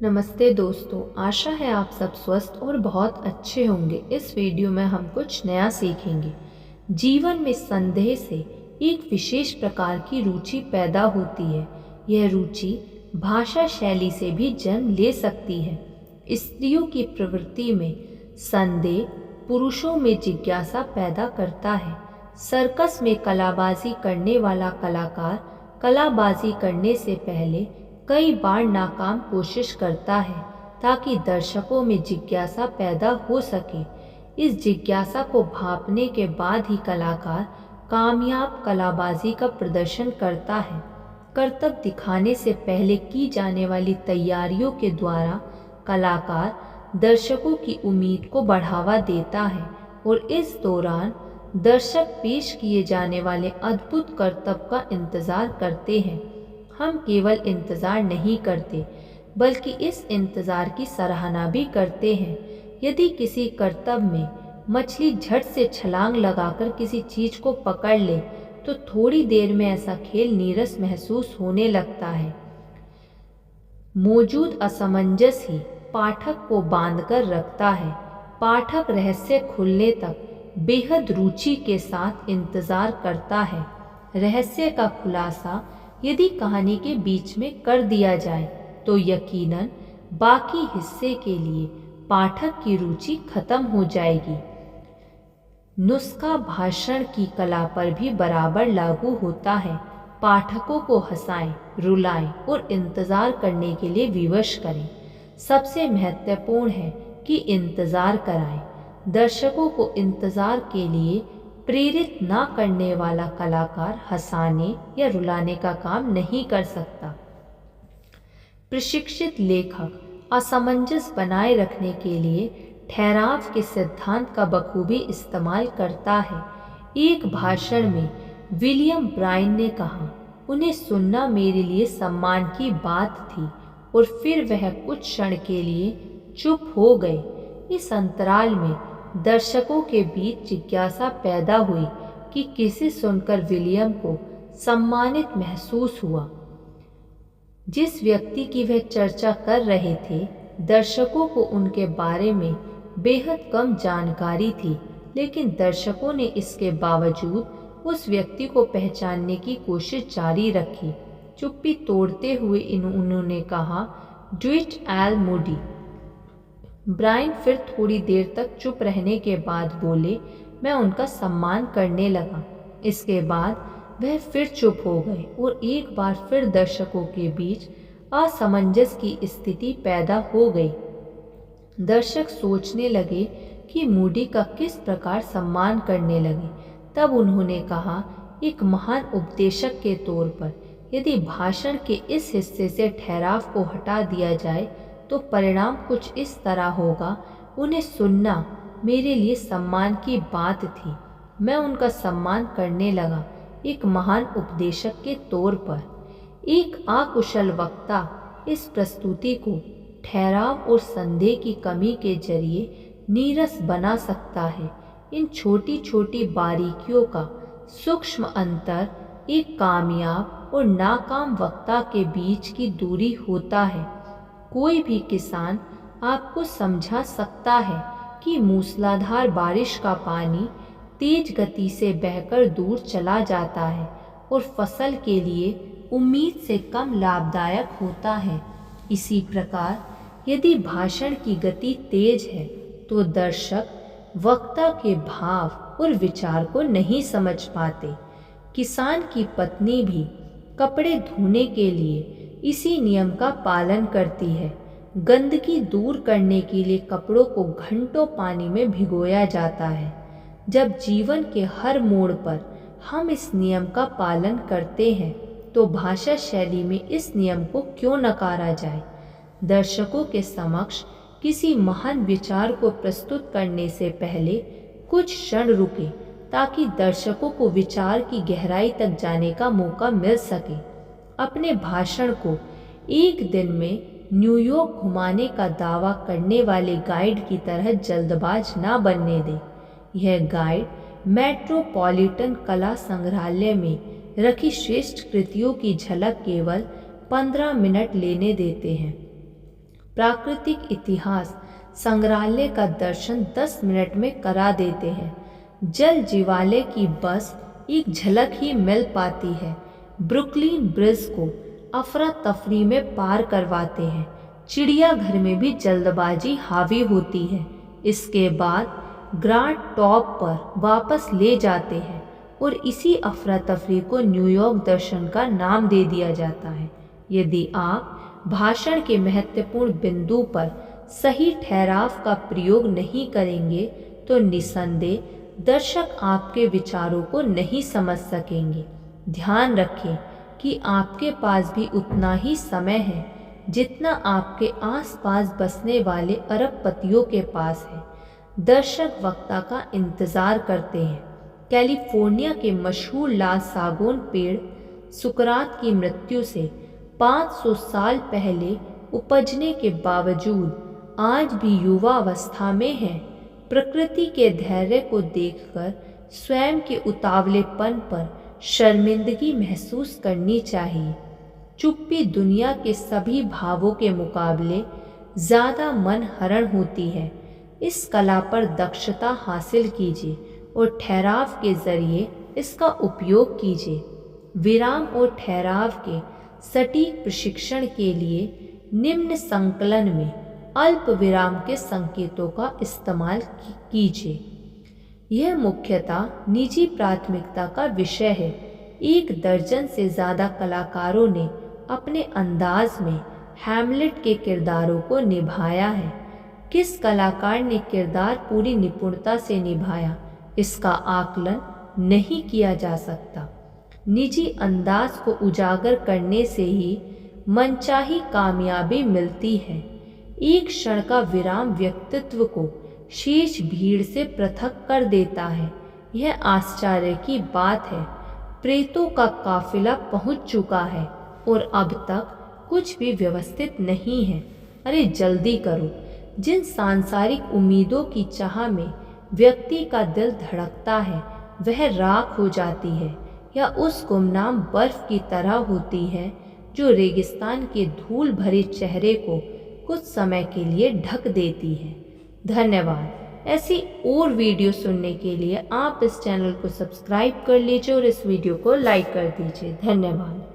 नमस्ते दोस्तों, आशा है आप सब स्वस्थ और बहुत अच्छे होंगे। इस वीडियो में हम कुछ नया सीखेंगे। जीवन में संदेह से एक विशेष प्रकार की रुचि पैदा होती है। यह रुचि भाषा शैली से भी जन्म ले सकती है। स्त्रियों की प्रवृत्ति में संदेह पुरुषों में जिज्ञासा पैदा करता है। सर्कस में कलाबाजी करने वाला कलाकार कलाबाजी करने से पहले कई बार नाकाम कोशिश करता है ताकि दर्शकों में जिज्ञासा पैदा हो सके। इस जिज्ञासा को भांपने के बाद ही कलाकार कामयाब कलाबाजी का प्रदर्शन करता है। करतब दिखाने से पहले की जाने वाली तैयारियों के द्वारा कलाकार दर्शकों की उम्मीद को बढ़ावा देता है और इस दौरान दर्शक पेश किए जाने वाले अद्भुत करतब का इंतजार करते हैं। हम केवल इंतज़ार नहीं करते बल्कि इस इंतज़ार की सराहना भी करते हैं। यदि किसी करतब में मछली झट से छलांग लगाकर किसी चीज़ को पकड़ ले तो थोड़ी देर में ऐसा खेल नीरस महसूस होने लगता है। मौजूद असमंजस ही पाठक को बांधकर रखता है। पाठक रहस्य खुलने तक बेहद रुचि के साथ इंतज़ार करता है। रहस्य का खुलासा यदि कहानी के बीच में कर दिया जाए तो यकीनन बाकी हिस्से के लिए पाठक की रुचि खत्म हो जाएगी। नुस्खा भाषण की कला पर भी बराबर लागू होता है। पाठकों को हंसाएं, रुलाएं और इंतज़ार करने के लिए विवश करें। सबसे महत्वपूर्ण है कि इंतज़ार कराएं। दर्शकों को इंतज़ार के लिए प्रेरित ना करने वाला कलाकार हंसाने या रुलाने का काम नहीं कर सकता। प्रशिक्षित लेखक असमंजस बनाए रखने के लिए ठहराव के सिद्धांत का बखूबी इस्तेमाल करता है। एक भाषण में विलियम ब्रायन ने कहा, उन्हें सुनना मेरे लिए सम्मान की बात थी। और फिर वह कुछ क्षण के लिए चुप हो गए। इस अंतराल में दर्शकों के बीच जिज्ञासा पैदा हुई कि किसे सुनकर विलियम को सम्मानित महसूस हुआ। जिस व्यक्ति की वह चर्चा कर रहे थे, दर्शकों को उनके बारे में बेहद कम जानकारी थी, लेकिन दर्शकों ने इसके बावजूद उस व्यक्ति को पहचानने की कोशिश जारी रखी। चुप्पी तोड़ते हुए उन्होंने कहा, ड्यूट एल मूडी। ब्रायन फिर थोड़ी देर तक चुप रहने के बाद बोले, मैं उनका सम्मान करने लगा। इसके बाद वह फिर चुप हो गए और एक बार फिर दर्शकों के बीच असमंजस की स्थिति पैदा हो गई। दर्शक सोचने लगे कि मूडी का किस प्रकार सम्मान करने लगे। तब उन्होंने कहा, एक महान उपदेशक के तौर पर यदि भाषण के इस हिस्से से ठहराव को हटा दिया जाए तो परिणाम कुछ इस तरह होगा। उन्हें सुनना मेरे लिए सम्मान की बात थी। मैं उनका सम्मान करने लगा, एक महान उपदेशक के तौर पर। एक अकुशल वक्ता इस प्रस्तुति को ठहराव और संदेह की कमी के जरिए नीरस बना सकता है। इन छोटी छोटी बारीकियों का सूक्ष्म अंतर एक कामयाब और नाकाम वक्ता के बीच की दूरी होता है। कोई भी किसान आपको समझा सकता है कि मूसलाधार बारिश का पानी तेज गति से बहकर दूर चला जाता है और फसल के लिए उम्मीद से कम लाभदायक होता है। इसी प्रकार यदि भाषण की गति तेज है तो दर्शक वक्ता के भाव और विचार को नहीं समझ पाते। किसान की पत्नी भी कपड़े धोने के लिए इसी नियम का पालन करती है। गंदगी दूर करने के लिए कपड़ों को घंटों पानी में भिगोया जाता है। जब जीवन के हर मोड़ पर हम इस नियम का पालन करते हैं तो भाषा शैली में इस नियम को क्यों नकारा जाए। दर्शकों के समक्ष किसी महान विचार को प्रस्तुत करने से पहले कुछ क्षण रुके ताकि दर्शकों को विचार की गहराई तक जाने का मौका मिल सके। अपने भाषण को एक दिन में न्यूयॉर्क घुमाने का दावा करने वाले गाइड की तरह जल्दबाज ना बनने दें। यह गाइड मेट्रोपॉलिटन कला संग्रहालय में रखी श्रेष्ठ कृतियों की झलक केवल 15 मिनट लेने देते हैं। प्राकृतिक इतिहास संग्रहालय का दर्शन 10 मिनट में करा देते हैं। जल जीवालय की बस एक झलक ही मिल पाती है। ब्रुकलिन ब्रिज को अफरा तफरी में पार करवाते हैं। चिड़ियाघर में भी जल्दबाजी हावी होती है। इसके बाद ग्रांड टॉप पर वापस ले जाते हैं और इसी अफरा तफरी को न्यूयॉर्क दर्शन का नाम दे दिया जाता है। यदि आप भाषण के महत्वपूर्ण बिंदु पर सही ठहराव का प्रयोग नहीं करेंगे तो निसंदेह दर्शक आपके विचारों को नहीं समझ सकेंगे। ध्यान रखें कि आपके पास भी उतना ही समय है जितना आपके आसपास बसने वाले अरबपतियों के पास है। दर्शक वक्ता का इंतजार करते हैं। कैलिफोर्निया के मशहूर लाल सागौन पेड़ सुकरात की मृत्यु से 500 साल पहले उपजने के बावजूद आज भी युवा अवस्था में है। प्रकृति के धैर्य को देखकर स्वयं के उतावलेपन पर शर्मिंदगी महसूस करनी चाहिए। चुप्पी दुनिया के सभी भावों के मुकाबले ज़्यादा मन हरण होती है। इस कला पर दक्षता हासिल कीजिए और ठहराव के जरिए इसका उपयोग कीजिए। विराम और ठहराव के सटीक प्रशिक्षण के लिए निम्न संकलन में अल्प विराम के संकेतों का इस्तेमाल कीजिए। यह मुख्यतः निजी प्राथमिकता का विषय है। 1 दर्जन से ज़्यादा कलाकारों ने अपने अंदाज में हैमलेट के किरदारों को निभाया है। किस कलाकार ने किरदार पूरी निपुणता से निभाया, इसका आकलन नहीं किया जा सकता। निजी अंदाज को उजागर करने से ही मनचाही कामयाबी मिलती है। एक क्षण का विराम व्यक्तित्व को शेष भीड़ से पृथक कर देता है। यह आश्चर्य की बात है। प्रेतों का काफिला पहुंच चुका है और अब तक कुछ भी व्यवस्थित नहीं है। अरे जल्दी करो। जिन सांसारिक उम्मीदों की चाह में व्यक्ति का दिल धड़कता है वह राख हो जाती है या उस गुमनाम बर्फ की तरह होती है जो रेगिस्तान के धूल भरे चेहरे को कुछ समय के लिए ढक देती है। धन्यवाद। ऐसी और वीडियो सुनने के लिए आप इस चैनल को सब्सक्राइब कर लीजिए और इस वीडियो को लाइक कर दीजिए। धन्यवाद।